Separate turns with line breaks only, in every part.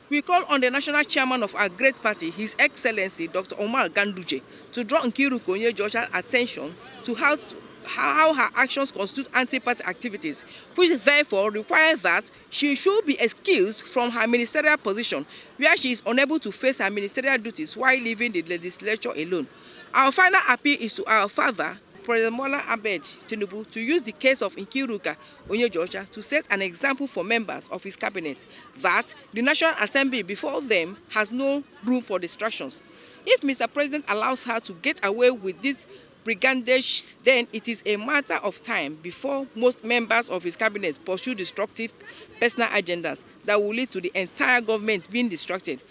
We call on the national chairman of our great party, His Excellency Dr. Omar Ganduje, to draw Nkiru Onyejuocha's attention to how her actions constitute anti-party activities, which therefore require that she should be excused from her ministerial position, where she is unable to face her ministerial duties while leaving the legislature alone. Our final appeal is to our father, President Bola Ahmed Tinubu, to use the case of Nkiru Onyejuocha to set an example for members of his cabinet that the National Assembly before them has no room for distractions. If Mr. President allows her to get away with this brigandage, then it is a matter of time before most members of his cabinet pursue destructive personal agendas that will lead to the entire government being distracted.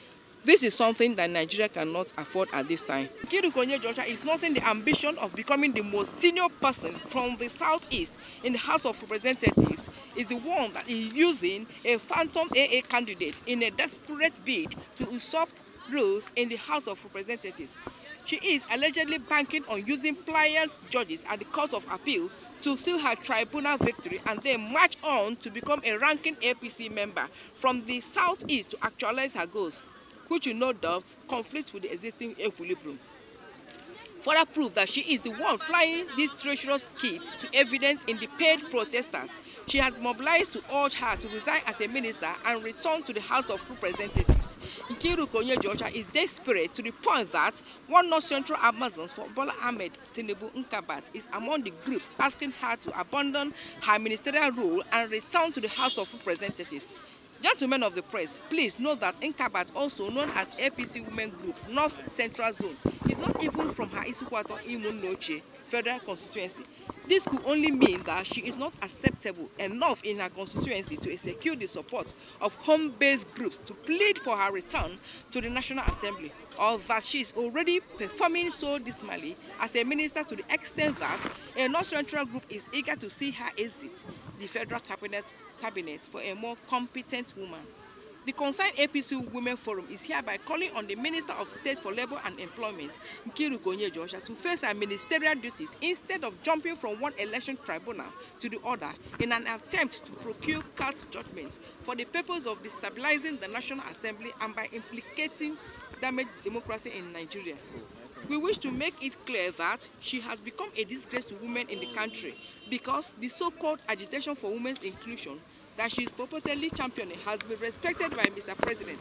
This is something that Nigeria cannot afford at this time. Nkiru Onyejuocha is nursing the ambition of becoming the most senior person from the southeast in the House of Representatives. Is the one that is using a phantom AA candidate in a desperate bid to usurp roles in the House of Representatives. She is allegedly banking on using pliant judges at the Court of Appeal to seal her tribunal victory and then march on to become a ranking APC member from the southeast to actualize her goals, which will no doubt conflict with the existing equilibrium. Further proof that she is the one flying these treacherous kits to evidence in the paid protesters she has mobilized to urge her to resign as a minister and return to the House of Representatives. Nkiru Onyejuocha is desperate to the point that one North Central Amazons for Bola Ahmed Tinubu Nkabat is among the groups asking her to abandon her ministerial role and return to the House of Representatives. Gentlemen of the press, please note that Nkabat, also known as APC Women Group North Central Zone, is not even from her Isukwato Imunoche federal constituency. This could only mean that she is not acceptable enough in her constituency to secure the support of home-based groups to plead for her return to the National Assembly, or that she is already performing so dismally as a minister to the extent that a North Central group is eager to see her exit the federal cabinet for a more competent woman. The concerned APC Women Forum is hereby calling on the Minister of State for Labour and Employment, Nkiru Onyejuocha, to face her ministerial duties instead of jumping from one election tribunal to the other in an attempt to procure court judgments for the purpose of destabilizing the National Assembly and by implicating damaged democracy in Nigeria. We wish to make it clear that she has become a disgrace to women in the country because the so-called agitation for women's inclusion that she is purportedly championing has been respected by Mr. President.